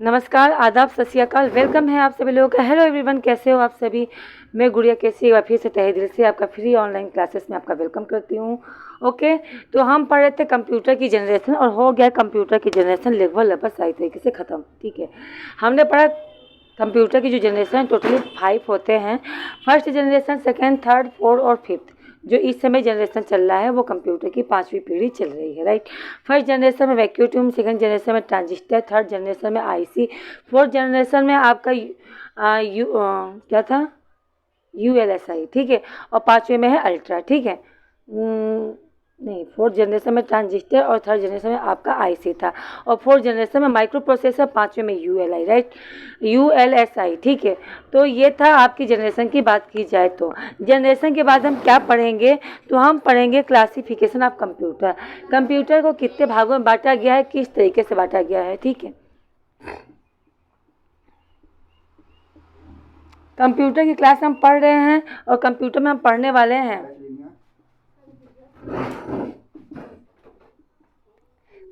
नमस्कार, आदाब, सत श्री अकाल। वेलकम है आप सभी लोगों का। हेलो एवरीवन, कैसे हो आप सभी। मैं गुड़िया कैसी एक बार फिर से तहे दिल से आपका फ्री ऑनलाइन क्लासेस में आपका वेलकम करती हूँ। ओके, तो हम पढ़ रहे थे कंप्यूटर की जनरेशन और हो गया कंप्यूटर की जनरेशन लगभग सही तरीके से ख़त्म। ठीक है, हमने पढ़ा कंप्यूटर की जो जनरेशन टोटली 5 होते हैं। First generation, second, third, fourth और फिफ्थ। जो इस समय जनरेशन चल रहा है वो कंप्यूटर की 5वीं पीढ़ी चल रही है, राइट। फर्स्ट जनरेशन में वैक्यूम ट्यूब, सेकेंड जनरेशन में ट्रांजिस्टर, थर्ड जनरेशन में आईसी, फोर्थ जनरेशन में आपका क्या था, यूएलएसआई, ठीक है। और 5वें में है अल्ट्रा, ठीक है। नहीं, फोर्थ जनरेशन में ट्रांजिस्टर और थर्ड जनरेशन में आपका आईसी था। और फोर्थ जनरेशन में माइक्रो प्रोसेसर, 5वें में यूएलआई, राइट, यूएलएसआई, ठीक है। तो ये था आपकी जनरेशन की बात की जाए तो। जनरेशन के बाद हम क्या पढ़ेंगे, तो हम पढ़ेंगे क्लासिफिकेशन ऑफ कंप्यूटर। कंप्यूटर को कितने भागों में बांटा गया है, किस तरीके से बांटा गया है, ठीक है। कंप्यूटर की क्लास हम पढ़ रहे हैं और कंप्यूटर में हम पढ़ने वाले हैं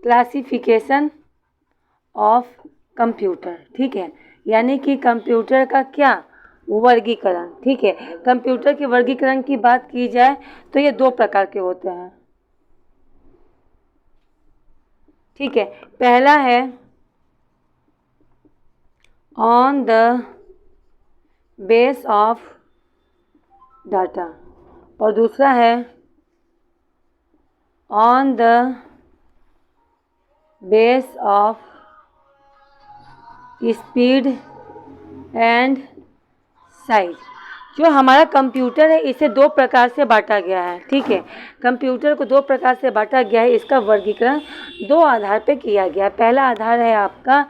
क्लासिफिकेशन ऑफ कंप्यूटर, ठीक है। यानी कि कंप्यूटर का क्या वर्गीकरण, ठीक है। कंप्यूटर के वर्गीकरण की बात की जाए तो ये 2 प्रकार के होते हैं, ठीक है। पहला है on the base of data और दूसरा है on the base of speed and size. जो हमारा कंप्यूटर है इसे 2 प्रकार से बांटा गया है, ठीक है। कंप्यूटर को 2 प्रकार से बांटा गया है। इसका वर्गीकरण 2 आधार पे किया गया है। पहला आधार है आपका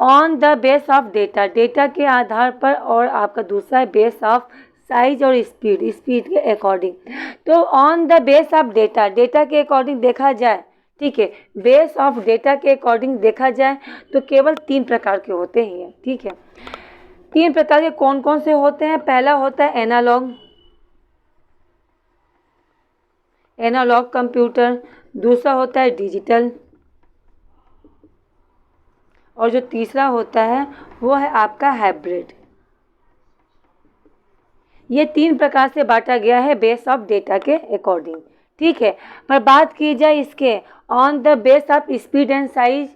on the base of data, data के आधार पर, और आपका दूसरा है बेस ऑफ साइज और स्पीड, स्पीड के अकॉर्डिंग। तो on the base of data, data के अकॉर्डिंग देखा जाए, ठीक है, बेस ऑफ डेटा के अकॉर्डिंग देखा जाए तो केवल 3 प्रकार के होते हैं, ठीक है। 3 प्रकार के कौन कौन से होते हैं। पहला होता है एनालॉग, एनालॉग कंप्यूटर। दूसरा होता है डिजिटल, और जो तीसरा होता है वो है आपका हाइब्रिड। ये 3 प्रकार से बांटा गया है बेस ऑफ डेटा के अकॉर्डिंग, ठीक है। पर बात की जाए इसके on the base of speed and size,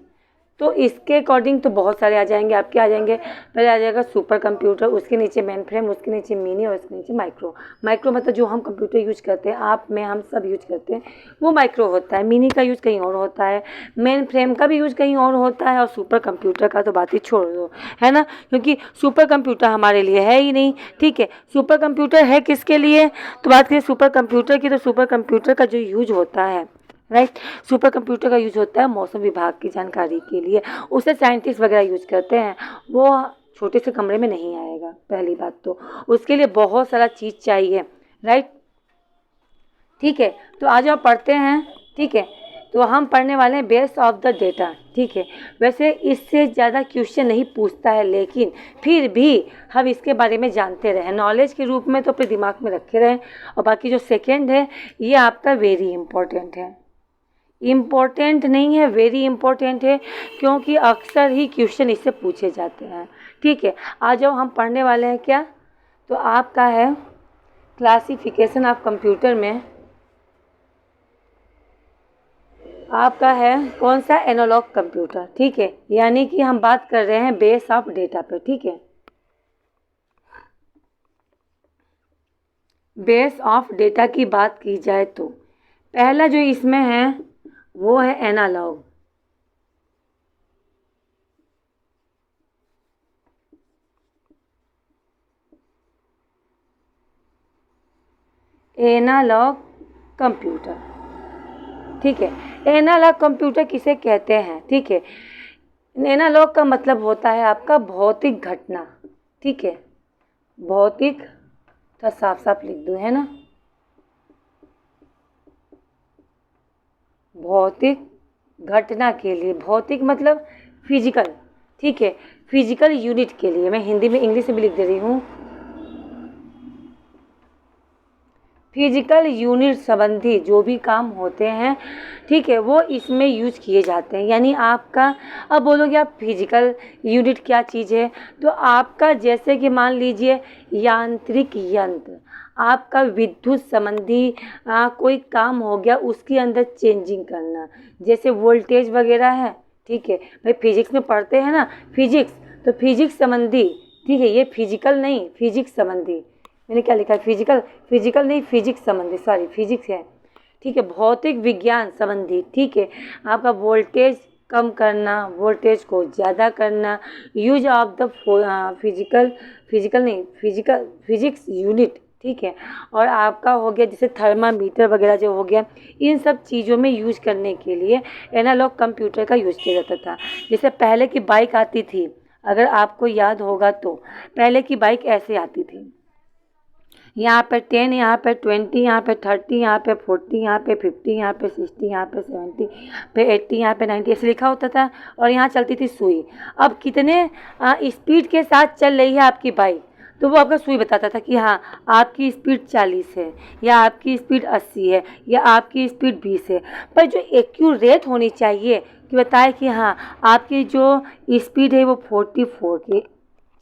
तो इसके अकॉर्डिंग तो बहुत सारे आ जाएंगे। आपके आ जाएंगे, पहले आ जाएगा सुपर कंप्यूटर, उसके नीचे मेन फ्रेम, उसके नीचे मिनी और उसके नीचे माइक्रो। माइक्रो मतलब जो हम कंप्यूटर यूज करते हैं, आप में हम सब यूज करते हैं, वो माइक्रो होता है। मिनी का यूज कहीं और होता है, मेन फ्रेम का भी यूज कहीं और होता है, और सुपर कंप्यूटर का तो बात ही छोड़ दो, है ना, क्योंकि सुपर कंप्यूटर हमारे लिए है ही नहीं, ठीक है। सुपर कंप्यूटर है किसके लिए, तो बात करें सुपर कंप्यूटर की, तो सुपर कंप्यूटर का जो यूज होता है, राइट, सुपर कंप्यूटर का यूज होता है मौसम विभाग की जानकारी के लिए। उसे साइंटिस्ट वगैरह यूज करते हैं। वो छोटे से कमरे में नहीं आएगा, पहली बात तो उसके लिए बहुत सारा चीज़ चाहिए, राइट, ठीक है। तो आज हम पढ़ते हैं, ठीक है। तो हम पढ़ने वाले हैं बेस ऑफ द डेटा, ठीक है। वैसे इससे ज़्यादा क्वेश्चन नहीं पूछता है, लेकिन फिर भी हम इसके बारे में जानते रहें, नॉलेज के रूप में तो अपने दिमाग में रखे रहें। और बाकी जो सेकेंड है ये आपका वेरी इंपॉर्टेंट है, इम्पोर्टेंट नहीं है, वेरी इंपॉर्टेंट है, क्योंकि अक्सर ही क्वेश्चन इससे पूछे जाते हैं, ठीक है। आज जो हम पढ़ने वाले हैं क्या, तो आपका है क्लासिफिकेशन ऑफ कंप्यूटर में आपका है कौन सा, एनालॉग कंप्यूटर, ठीक है। यानी कि हम बात कर रहे हैं बेस ऑफ डेटा पे, ठीक है। बेस ऑफ डेटा की बात की जाए तो पहला जो इसमें है वो है एनालॉग। एनालॉग कंप्यूटर, ठीक है। एनालॉग कंप्यूटर किसे कहते हैं, ठीक है। एनालॉग का मतलब होता है आपका भौतिक घटना, ठीक है। भौतिक, तो साफ साफ लिख दूँ, है ना, भौतिक घटना के लिए, भौतिक मतलब फिजिकल, ठीक है, फिजिकल यूनिट के लिए। मैं हिंदी में इंग्लिश में भी लिख दे रही हूँ, फिजिकल यूनिट संबंधी जो भी काम होते हैं, ठीक है, वो इसमें यूज किए जाते हैं। यानी आपका, अब बोलोगे आप फिजिकल यूनिट क्या चीज़ है, तो आपका जैसे कि मान लीजिए यांत्रिक यंत्र, आपका विद्युत संबंधी कोई काम हो गया, उसके अंदर चेंजिंग करना, जैसे वोल्टेज वगैरह है, ठीक है भाई, फिजिक्स में पढ़ते हैं ना फिजिक्स, तो फिजिक्स संबंधी, ठीक है, ये फिजिकल नहीं, फिजिक्स संबंधी, मैंने क्या लिखा है, फिजिकल, फिजिकल नहीं, फिजिक्स संबंधी, सॉरी फिजिक्स है, ठीक है, भौतिक विज्ञान संबंधी, ठीक है, आपका वोल्टेज कम करना, वोल्टेज को ज़्यादा करना, use of the physical, physical नहीं, फिजिकल फिजिक्स यूनिट, ठीक है, और आपका हो गया जैसे थर्मामीटर वगैरह जो हो गया, इन सब चीज़ों में यूज करने के लिए एनालॉग कंप्यूटर का यूज किया जाता था। जैसे पहले की बाइक आती थी, अगर आपको याद होगा तो पहले की बाइक ऐसे आती थी, यहाँ पे 10, यहाँ पे 20, यहाँ पे 30, यहाँ पे 40, यहाँ पे 50, यहाँ पे 60, यहाँ पे 70, पे 80, यहाँ पे 90 ऐसे लिखा होता था, और यहाँ चलती थी सुई। अब कितने स्पीड के साथ चल रही है आपकी बाइक, तो वो आपका सुई बताता था कि हाँ आपकी स्पीड 40 है, या आपकी स्पीड 80 है, या आपकी स्पीड 20 है। पर जो एक्यूरेट होनी चाहिए कि बताए कि हाँ आपकी जो स्पीड है वो 44 की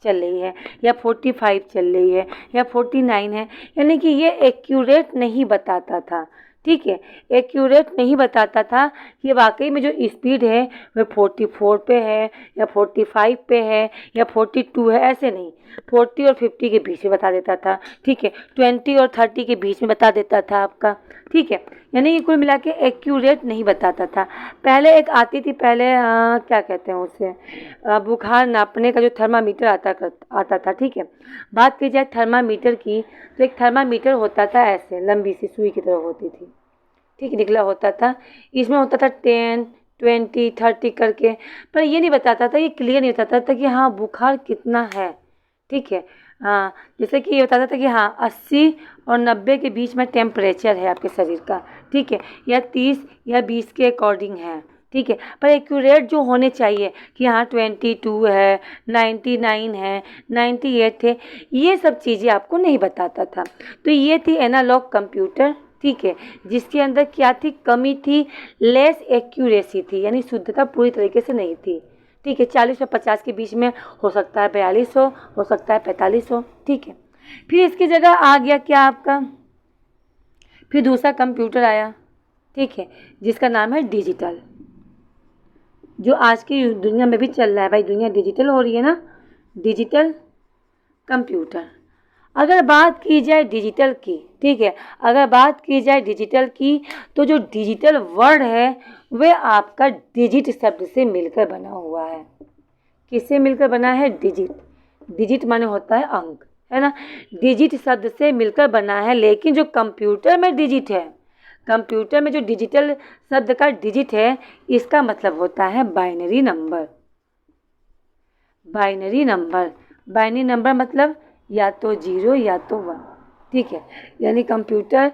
चल रही है, या 45 चल रही है, या 49 है, यानी कि ये एक्यूरेट नहीं बताता था, ठीक है, एक्यूरेट नहीं बताता था कि वाकई में जो स्पीड है वह 44 पे है, या 45 पे है, या 42 है, ऐसे नहीं, 40 और 50 के बीच में बता देता था, ठीक है, 20 और 30 के बीच में बता देता था आपका, ठीक है, यानी कि कुल मिला के एक्यूरेट नहीं बताता था। पहले एक आती थी, पहले क्या कहते हैं उसे, बुखार नापने का जो थर्मामीटर आता था, ठीक है, बात की जाए थर्मामीटर की, तो एक थर्मामीटर होता था ऐसे लंबी सी सुई की तरह होती थी, ठीक है, निकला होता था, इसमें होता था 10, 20, 30 करके, पर ये नहीं बताता था, ये क्लियर नहीं बताता था कि हाँ बुखार कितना है, ठीक है, हाँ, जैसे कि ये बताता था कि हाँ 80 और 90 के बीच में टेम्परेचर है आपके शरीर का, ठीक है, या 30 या 20 के अकॉर्डिंग है, ठीक है, पर एक्यूरेट जो होने चाहिए कि हाँ 22 है, 99 है, 98 है, ये सब चीज़ें आपको नहीं बताता था। तो ये थी एनालॉग कंप्यूटर, ठीक है, जिसके अंदर क्या थी, कमी थी, लेस एक्यूरेसी थी, यानी शुद्धता पूरी तरीके से नहीं थी, ठीक है, 40 और 50 के बीच में हो सकता है 42 हो सकता है 45 हो, ठीक है। फिर इसकी जगह आ गया क्या आपका, फिर दूसरा कंप्यूटर आया, ठीक है, जिसका नाम है डिजिटल, जो आज की दुनिया में भी चल रहा है, भाई दुनिया डिजिटल हो रही है ना, डिजिटल कंप्यूटर। अगर बात की जाए डिजिटल की, ठीक है, अगर बात की जाए डिजिटल की, तो जो डिजिटल वर्ड है वह आपका डिजिट शब्द से मिलकर बना हुआ है। किससे मिलकर बना है, डिजिट, डिजिट माने होता है अंक, है ना, डिजिट शब्द से मिलकर बना है। लेकिन जो कंप्यूटर में डिजिट है, कंप्यूटर में जो डिजिटल शब्द का डिजिट है, इसका मतलब होता है binary number, binary number, binary number मतलब या तो 0 या तो 1, ठीक है, यानी कंप्यूटर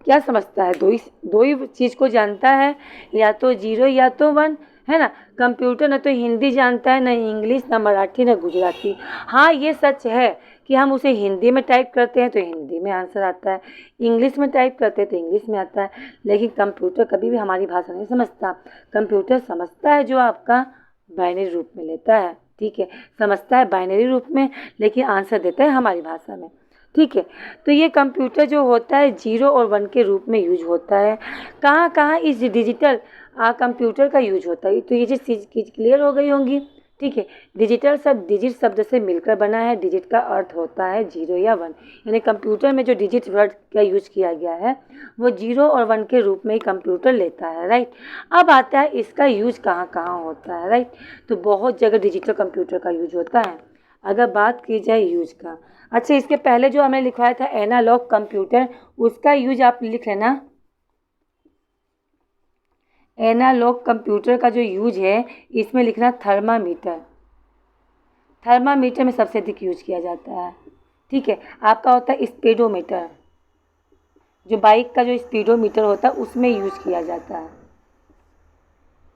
क्या समझता है, दो ही चीज़ को जानता है, या तो 0 या तो 1, है ना। कंप्यूटर न तो हिंदी जानता है, न इंग्लिश, न मराठी, न गुजराती। हाँ ये सच है कि हम उसे हिंदी में टाइप करते हैं तो हिंदी में आंसर आता है, इंग्लिश में टाइप करते हैं तो इंग्लिश में आता है, लेकिन कंप्यूटर कभी भी हमारी भाषा नहीं समझता। कंप्यूटर समझता है जो आपका बाइनरी रूप में लेता है, ठीक है, समझता है बाइनरी रूप में, लेकिन आंसर देता है हमारी भाषा में, ठीक है। तो ये कंप्यूटर जो होता है 0 और 1 के रूप में यूज होता है। कहाँ कहाँ इस डिजिटल कंप्यूटर का यूज होता है, तो ये चीज़ क्लियर हो गई होंगी, ठीक है। डिजिटल शब्द डिजिट शब्द से मिलकर बना है, डिजिट का अर्थ होता है 0 या 1, यानी कंप्यूटर में जो डिजिट वर्ड का यूज किया गया है वो 0 और 1 के रूप में ही कंप्यूटर लेता है, राइट। अब आता है इसका यूज कहाँ कहाँ होता है, राइट। तो बहुत जगह डिजिटल कंप्यूटर का यूज होता है। अगर बात की जाए यूज का, अच्छा इसके पहले जो हमने लिखवाया था एनालॉग कंप्यूटर, उसका यूज आप लिख लेना। एनालॉग कंप्यूटर का जो यूज है इसमें लिखना थर्मामीटर, थर्मामीटर में सबसे अधिक यूज किया जाता है, ठीक है। आपका होता है स्पीडोमीटर, जो बाइक का जो स्पीडोमीटर होता है उसमें यूज किया जाता है,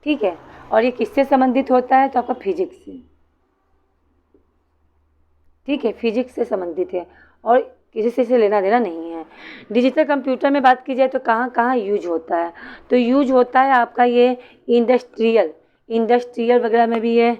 ठीक है। और ये किससे संबंधित होता है, तो आपका फिजिक्स से, ठीक है, फिजिक्स से संबंधित है। और किसी से इसे लेना देना नहीं है। डिजिटल कंप्यूटर में बात की जाए तो कहाँ कहाँ यूज होता है, तो यूज होता है आपका ये इंडस्ट्रियल वगैरह में भी है।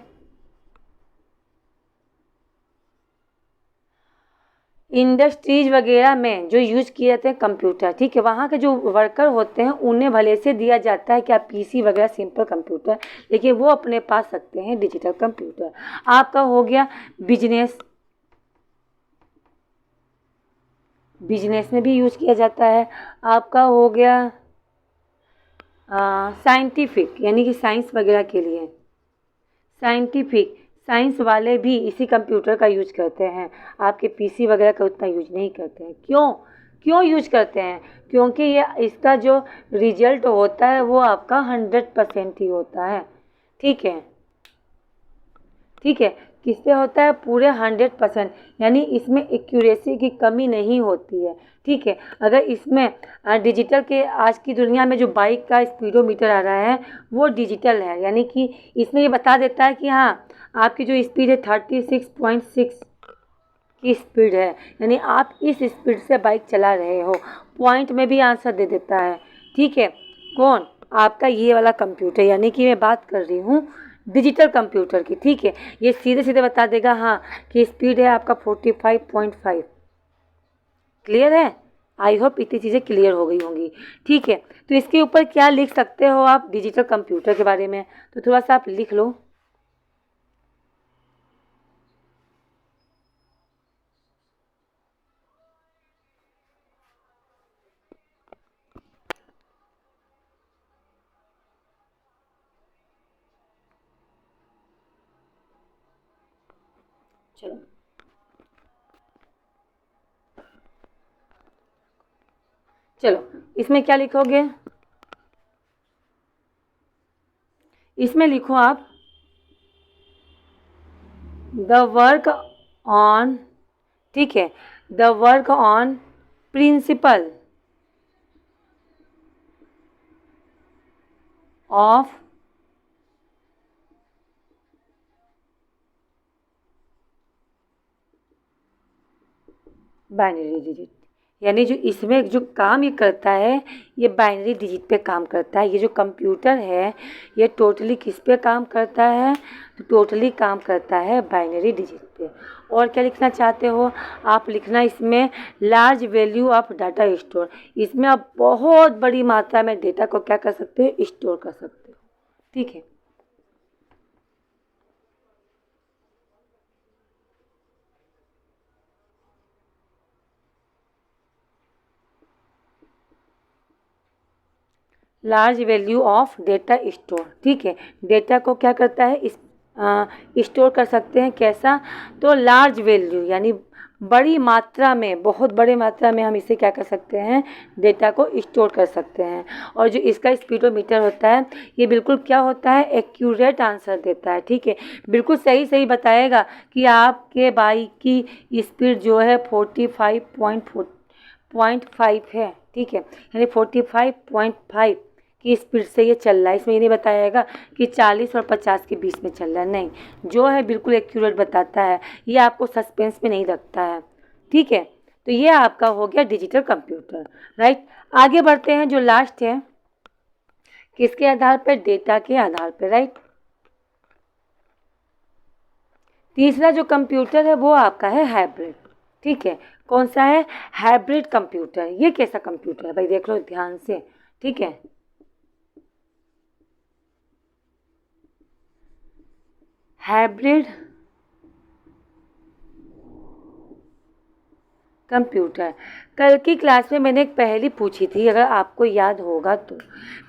इंडस्ट्रीज वगैरह में जो यूज किए जाते हैं कंप्यूटर, ठीक है, वहाँ के जो वर्कर होते हैं उन्हें भले से दिया जाता है क्या पीसी वगैरह सिंपल कंप्यूटर, लेकिन वो अपने पास रखते हैं डिजिटल कंप्यूटर। आपका हो गया बिजनेस में भी यूज किया जाता है। आपका हो गया साइंटिफिक यानी कि साइंस वगैरह के लिए, साइंस वाले भी इसी कंप्यूटर का यूज करते हैं, आपके पीसी वगैरह का उतना यूज नहीं करते हैं। क्यों यूज करते हैं? क्योंकि ये इसका जो रिजल्ट होता है वो आपका 100% ही होता है। ठीक है, किस पे होता है? पूरे 100%, यानी इसमें एक्यूरेसी की कमी नहीं होती है। ठीक है, अगर इसमें डिजिटल के आज की दुनिया में जो बाइक का स्पीडोमीटर आ रहा है वो डिजिटल है, यानी कि इसमें ये बता देता है कि हाँ आपकी जो स्पीड है 36.6 की स्पीड है, यानी आप इस स्पीड से बाइक चला रहे हो। पॉइंट में भी आंसर दे देता है। ठीक है, कौन? आपका ये वाला कंप्यूटर, यानी कि मैं बात कर रही हूँ डिजिटल कंप्यूटर की। ठीक है, ये सीधे सीधे बता देगा हाँ कि स्पीड है आपका 45.5। क्लियर है? आई होप इतनी चीज़ें क्लियर हो गई होंगी। ठीक है, तो इसके ऊपर क्या लिख सकते हो आप डिजिटल कंप्यूटर के बारे में, तो थोड़ा सा आप लिख लो। चलो इसमें क्या लिखोगे? इसमें लिखो आप द वर्क ऑन, ठीक है, the work on principle of binary digit, यानी जो इसमें जो काम ये करता है ये बाइनरी डिजिट पे काम करता है। ये जो कंप्यूटर है ये टोटली किस पे काम करता है? तो टोटली काम करता है बाइनरी डिजिट पे। और क्या लिखना चाहते हो आप? लिखना इसमें large value of data store, इसमें आप बहुत बड़ी मात्रा में डेटा को क्या कर सकते हो? स्टोर कर सकते हो। ठीक है, large value of data store. ठीक है, डेटा को क्या करता है? इस स्टोर कर सकते हैं। कैसा? तो लार्ज वैल्यू यानी बड़ी मात्रा में, बहुत बड़ी मात्रा में हम इसे क्या कर सकते हैं? डेटा को स्टोर कर सकते हैं। और जो इसका स्पीडोमीटर होता है ये बिल्कुल क्या होता है? एक्यूरेट आंसर देता है। ठीक है, बिल्कुल सही सही बताएगा कि आपके बाइक की स्पीड जो है 45.5 है। ठीक है, यानी 45.5 की स्पीड से ये चल रहा है। इसमें ये नहीं बताएगा कि 40 और 50 के बीच में चल रहा है, नहीं, जो है बिल्कुल एक्यूरेट बताता है। ये आपको सस्पेंस में नहीं रखता है। ठीक है, तो ये आपका हो गया डिजिटल कंप्यूटर। राइट, आगे बढ़ते हैं। जो लास्ट है किसके आधार पर? डेटा के आधार पर। राइट, तीसरा जो कंप्यूटर है वो आपका है हाइब्रिड। ठीक है, कौन सा है? Hybrid computer. ये कैसा कंप्यूटर है भाई? देख लो ध्यान से। ठीक है, हाइब्रिड कंप्यूटर। कल की क्लास में मैंने एक पहेली पूछी थी, अगर आपको याद होगा तो।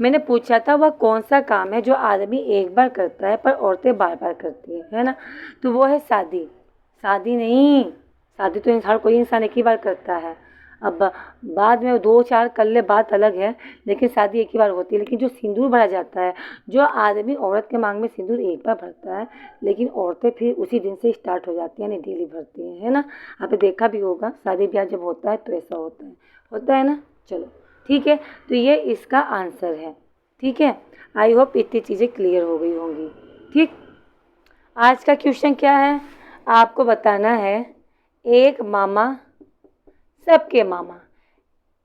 मैंने पूछा था वह कौन सा काम है जो आदमी एक बार करता है पर औरतें बार बार करती है ना? तो वो है शादी। शादी नहीं, शादी तो हर कोई इंसान एक ही बार करता है। अब बाद में 2-4 कर ले बात अलग है, लेकिन शादी एक ही बार होती है। लेकिन जो सिंदूर भरा जाता है, जो आदमी औरत के मांग में सिंदूर एक बार भरता है, लेकिन औरतें फिर उसी दिन से स्टार्ट हो जाती हैं, यानी डेली भरती हैं, है ना? आपने देखा भी होगा शादी ब्याह जब होता है तो ऐसा होता है ना? चलो ठीक है, तो ये इसका आंसर है। ठीक है, आई होप इतनी चीज़ें क्लियर हो गई होंगी। ठीक, आज का क्वेश्चन क्या है? आपको बताना है एक मामा सबके मामा।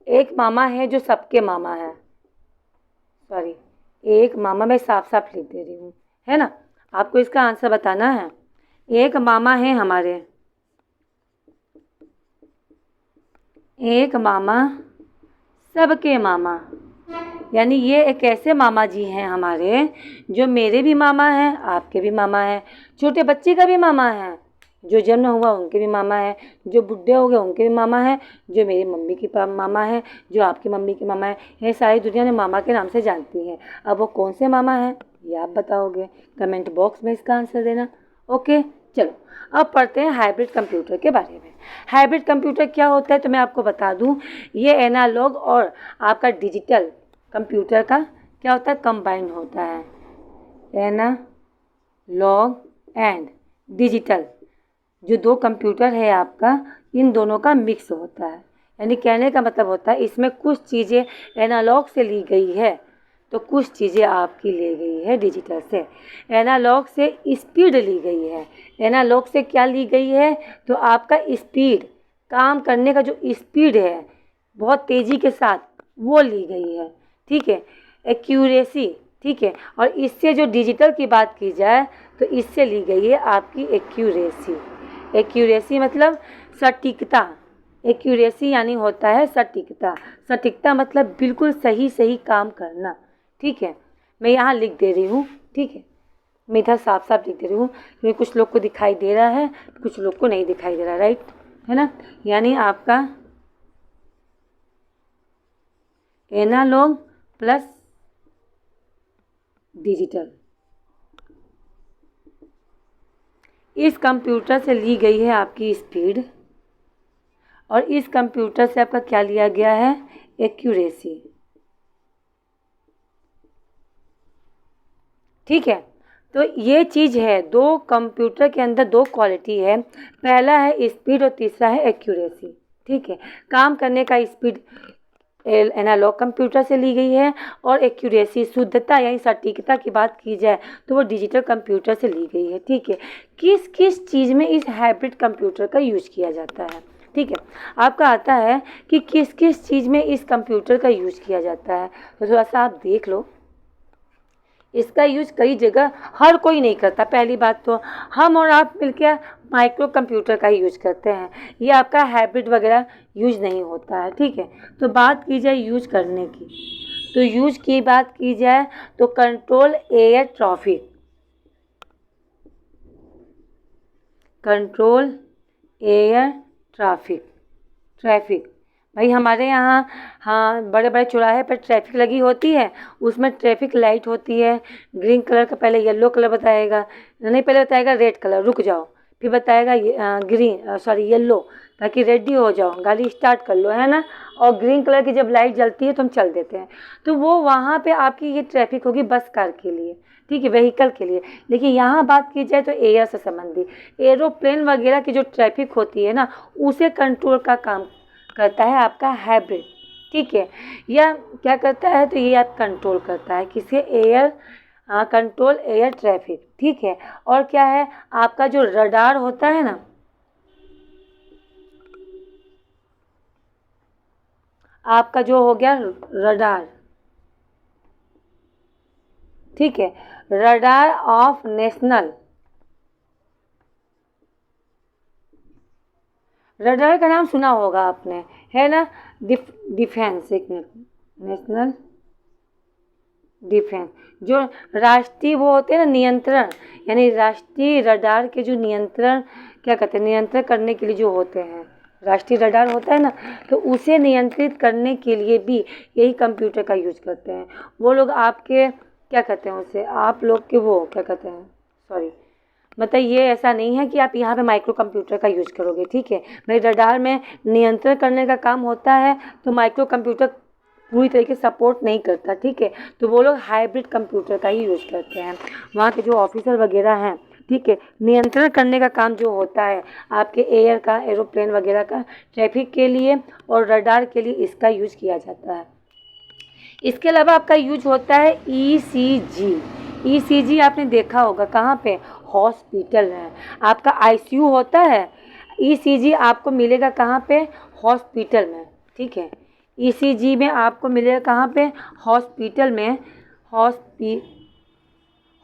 एक मामा है जो सबके मामा है, सॉरी, एक मामा, मैं साफ साफ लिख दे रही हूँ, है ना। आपको इसका आंसर बताना है। एक मामा है हमारे, एक मामा सबके मामा, यानी ये एक ऐसे मामा जी हैं हमारे जो मेरे भी मामा हैं, आपके भी मामा हैं, छोटे बच्चे का भी मामा है, जो जन्म हुआ उनके भी मामा है, जो बुढ़े हो गए उनके भी मामा है, जो मेरी मम्मी की मामा है, जो आपकी मम्मी की मामा है। ये सारी दुनिया ने मामा के नाम से जानती है। अब वो कौन से मामा हैं ये आप बताओगे, कमेंट बॉक्स में इसका आंसर देना। ओके, चलो अब पढ़ते हैं हाइब्रिड कंप्यूटर के बारे में। हाइब्रिड कंप्यूटर क्या होता है तो मैं आपको बता दूं, ये एनालॉग और आपका डिजिटल कंप्यूटर का क्या होता है, कंबाइन होता है। एनालॉग एंड डिजिटल जो दो कंप्यूटर है आपका, इन दोनों का मिक्स होता है। यानी कहने का मतलब होता है इसमें कुछ चीज़ें एनालॉग से ली गई है तो कुछ चीज़ें आपकी ली गई है डिजिटल से। एनालॉग से स्पीड ली गई है, एनालॉग से क्या ली गई है तो आपका स्पीड, काम करने का जो स्पीड है बहुत तेज़ी के साथ वो ली गई है, ठीक है। एक्यूरेसी, ठीक है। और इससे जो डिजिटल की बात की जाए तो इससे ली गई है आपकी एक्यूरेसी। एक्यूरेसी मतलब सटीकता, एक्यूरेसी यानी होता है सटीकता। सटीकता मतलब बिल्कुल सही सही काम करना, ठीक है। मैं यहाँ लिख दे रही हूँ, ठीक है, मैं इधर साफ साफ लिख दे रही हूँ क्योंकि कुछ लोग को दिखाई दे रहा है, कुछ लोग को नहीं दिखाई दे रहा, राइट, है ना। यानी आपका एनालॉग प्लस डिजिटल, इस कंप्यूटर से ली गई है आपकी स्पीड और इस कंप्यूटर से आपका क्या लिया गया है, एक्यूरेसी, ठीक है। तो ये चीज़ है, दो कंप्यूटर के अंदर दो क्वालिटी है, पहला है स्पीड और तीसरा है एक्यूरेसी, ठीक है। काम करने का स्पीड एनालॉग कंप्यूटर से ली गई है और एक्यूरेसी, शुद्धता यानी सटीकता की बात की जाए तो वो डिजिटल कंप्यूटर से ली गई है, ठीक है। किस किस चीज़ में इस हाइब्रिड कंप्यूटर का यूज किया जाता है, ठीक है। आपका आता है कि किस किस चीज़ में इस कंप्यूटर का यूज किया जाता है, तो थोड़ा सा आप देख लो। इसका यूज कई जगह हर कोई नहीं करता। पहली बात तो हम और आप मिलकर माइक्रो कंप्यूटर का ही यूज करते हैं, ये आपका हाइब्रिड वगैरह यूज नहीं होता है, ठीक है। तो बात की जाए यूज करने की, तो यूज की बात की जाए तो control air traffic, control air traffic, traffic भाई हमारे यहाँ, हाँ, बड़े बड़े चौराहे पर ट्रैफिक लगी होती है, उसमें ट्रैफिक लाइट होती है, ग्रीन कलर का पहले येलो कलर बताएगा, नहीं पहले बताएगा रेड कलर, रुक जाओ, फिर बताएगा ग्रीन, सॉरी येलो, ताकि रेडी हो जाओ, गाड़ी स्टार्ट कर लो, है ना। और ग्रीन कलर की जब लाइट जलती है तो हम चल देते हैं, तो वो वहाँ पे आपकी ये ट्रैफिक होगी बस कार के लिए, ठीक है, व्हीकल के लिए। लेकिन यहाँ बात की जाए तो एयर से संबंधित, एरोप्लेन वगैरह की जो ट्रैफिक होती है ना, उसे कंट्रोल का काम करता है आपका हाइब्रिड, ठीक है। या क्या करता है तो ये आप कंट्रोल करता है किसके, एयर, कंट्रोल एयर ट्रैफिक, ठीक है। और क्या है आपका जो रडार होता है ना, आपका जो हो गया रडार, ठीक है, रडार ऑफ नेशनल, रडार का नाम सुना होगा आपने, है ना। डिफेंस, एक मिनट, नेशनल डिफेंस, जो राष्ट्रीय वो होते हैं ना नियंत्रण, यानी राष्ट्रीय रडार के जो नियंत्रण, क्या कहते हैं, नियंत्रण करने के लिए जो होते हैं, राष्ट्रीय रडार होता है ना, तो उसे नियंत्रित करने के लिए भी यही कंप्यूटर का यूज करते हैं वो लोग। आपके क्या कहते हैं उसे, आप लोग के वो क्या कहते हैं, सॉरी, मतलब ये ऐसा नहीं है कि आप यहाँ पे माइक्रो कंप्यूटर का यूज करोगे, ठीक है। भाई रडार में नियंत्रण करने का काम होता है तो माइक्रो कंप्यूटर पूरी तरीके से सपोर्ट नहीं करता, ठीक है। तो वो लोग हाइब्रिड कंप्यूटर का ही यूज करते हैं। वहाँ के जो ऑफिसर वगैरह हैं, ठीक है, नियंत्रण करने का काम जो होता है आपके एयर का, एरोप्लेन वगैरह का, ट्रैफिक के लिए और रडार के लिए इसका यूज किया जाता है। इसके अलावा आपका यूज होता है ECG। ECG आपने देखा होगा कहाँ पे, हॉस्पिटल है, आपका ICU होता है। ECG आपको मिलेगा कहाँ पे, हॉस्पिटल में, ठीक है। ईसीजी में आपको मिलेगा कहाँ पे, हॉस्पिटल में।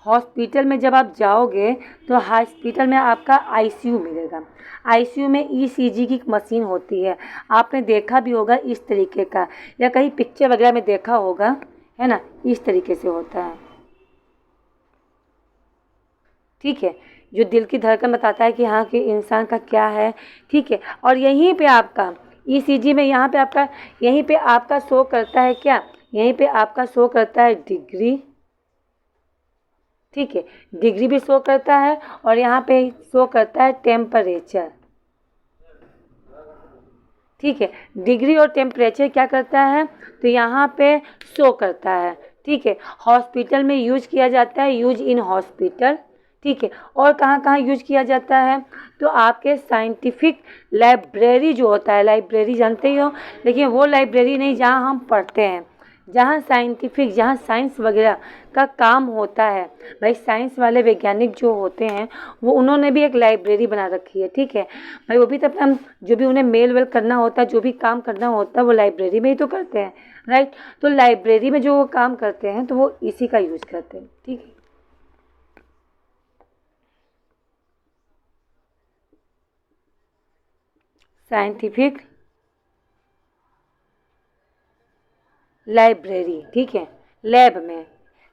हॉस्पिटल में जब आप जाओगे तो हॉस्पिटल में आपका आईसीयू मिलेगा। आईसीयू में ईसीजी की मशीन होती है, आपने देखा भी होगा इस तरीके का, या कहीं पिक्चर वगैरह में देखा होगा, है ना, इस तरीके से होता है, ठीक है, जो दिल की धड़कन बताता है कि हाँ कि इंसान का क्या है, ठीक है। और यहीं पे आपका ईसीजी में यहाँ पे आपका, यहीं पे आपका शो करता है क्या, यहीं पे आपका शो करता है डिग्री, ठीक है, डिग्री भी शो करता है, और यहाँ पे शो करता है टेम्परेचर, ठीक है। डिग्री और टेम्परेचर क्या करता है, तो यहाँ पे शो करता है, ठीक है। हॉस्पिटल में यूज किया जाता है, यूज इन हॉस्पिटल, ठीक है। और कहाँ कहाँ यूज किया जाता है, तो आपके साइंटिफिक लाइब्रेरी जो होता है, लाइब्रेरी जानते ही हो, लेकिन वो लाइब्रेरी नहीं जहाँ हम पढ़ते हैं, जहाँ साइंटिफिक, जहाँ साइंस वगैरह का काम होता है। भाई साइंस वाले वैज्ञानिक जो होते हैं वो, उन्होंने भी एक लाइब्रेरी बना रखी है, ठीक है भाई। वो भी तो अपना जो भी उन्हें मेल वेल करना होता है, जो भी काम करना होता है, वो लाइब्रेरी में ही तो करते हैं, राइट। तो लाइब्रेरी में जो वो काम करते हैं तो वो इसी का यूज करते हैं, ठीक है। साइंटिफिक लाइब्रेरी, ठीक है। लैब में,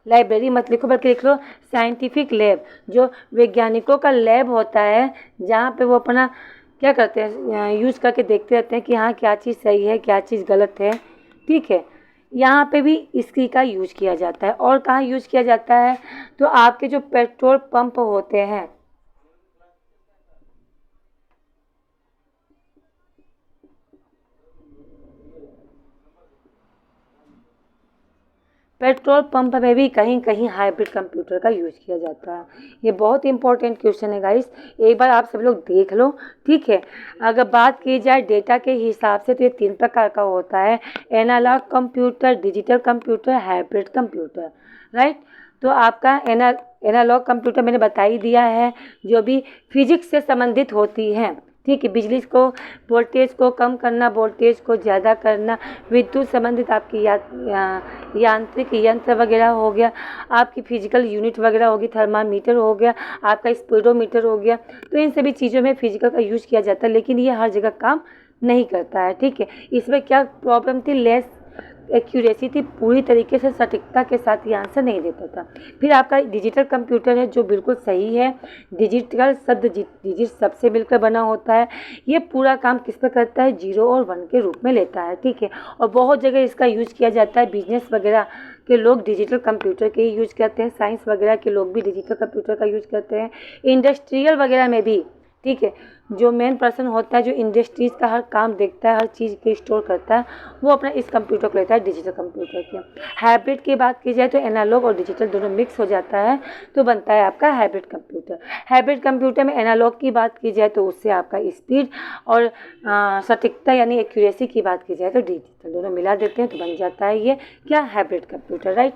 लाइब्रेरी मत लिखो बल्कि लिख लो साइंटिफिक लैब, जो वैज्ञानिकों का लैब होता है, जहाँ पे वो अपना क्या करते हैं, यूज़ करके देखते रहते हैं कि हाँ क्या चीज़ सही है, क्या चीज़ गलत है, ठीक है। यहाँ पे भी इसकी का यूज किया जाता है। और कहाँ यूज किया जाता है, तो आपके जो पेट्रोल पंप होते हैं, पेट्रोल पंप में भी कहीं कहीं हाइब्रिड कंप्यूटर का यूज किया जाता है। ये बहुत इंपॉर्टेंट क्वेश्चन है गाइस, एक बार आप सब लोग देख लो, ठीक है। अगर बात की जाए डेटा के हिसाब से तो ये 3 प्रकार का होता है, analogue computer, digital computer, hybrid computer, right. तो आपका एनालॉग कंप्यूटर मैंने बता ही दिया है, जो भी फिजिक्स से संबंधित होती है, ठीक है। बिजली को, वोल्टेज को कम करना, वोल्टेज को ज़्यादा करना, विद्युत संबंधित आपकी यांत्रिक यंत्र वगैरह हो गया, आपकी फिजिकल यूनिट वगैरह होगी, थर्मामीटर हो गया, आपका स्पीडोमीटर हो गया। तो इन सभी चीज़ों में फिजिकल का यूज किया जाता है, लेकिन ये हर जगह काम नहीं करता है, ठीक है। इसमें क्या प्रॉब्लम थी, लेस एक्यूरेसी थी, पूरी तरीके से सटीकता के साथ ये आंसर नहीं देता था। फिर आपका डिजिटल कंप्यूटर है, जो बिल्कुल सही है। डिजिटल शब्द डिजिट सबसे मिलकर बना होता है। ये पूरा काम किस पे करता है, 0 और 1 के रूप में लेता है, ठीक है। और बहुत जगह इसका यूज किया जाता है, बिजनेस वगैरह के लोग डिजिटल कंप्यूटर के ही यूज करते हैं, साइंस वगैरह के लोग भी डिजिटल कंप्यूटर का यूज करते हैं, इंडस्ट्रियल वगैरह में भी, ठीक है। जो मेन पर्सन होता है, जो इंडस्ट्रीज़ का हर काम देखता है, हर चीज़ को स्टोर करता है, वो अपना इस कंप्यूटर को लेता है, डिजिटल कंप्यूटर के। हाइब्रिड की बात की जाए तो एनालॉग और डिजिटल दोनों मिक्स हो जाता है, तो बनता है आपका हाइब्रिड कंप्यूटर। हाइब्रिड कंप्यूटर में एनालॉग की बात की जाए तो उससे आपका स्पीड और सटीकता यानी एक्यूरेसी की बात की जाए तो डिजिटल, दोनों मिला देते हैं तो बन जाता है ये क्या, हाइब्रिड कंप्यूटर, राइट।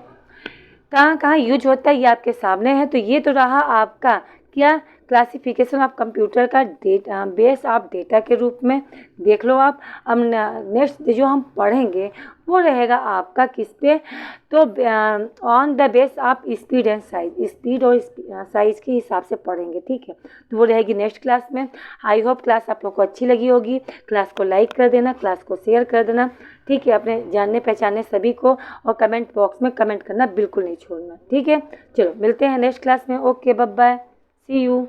कहाँ कहाँ यूज होता है ये आपके सामने है। तो ये तो रहा आपका क्या, क्लासिफिकेशन ऑफ कंप्यूटर का डेटा, बेस ऑफ डेटा के रूप में देख लो आप। अब नेक्स्ट जो हम पढ़ेंगे वो रहेगा आपका किस पे, तो on the base of speed and size, speed और साइज के हिसाब से पढ़ेंगे, ठीक है। तो वो रहेगी नेक्स्ट क्लास में। आई होप क्लास आप लोग को अच्छी लगी होगी। क्लास को लाइक कर देना, क्लास को शेयर कर देना, ठीक है, अपने जानने पहचानने सभी को, और कमेंट बॉक्स में कमेंट करना बिल्कुल नहीं छोड़ना, ठीक है। चलो मिलते हैं नेक्स्ट क्लास में, okay bye bye, see you.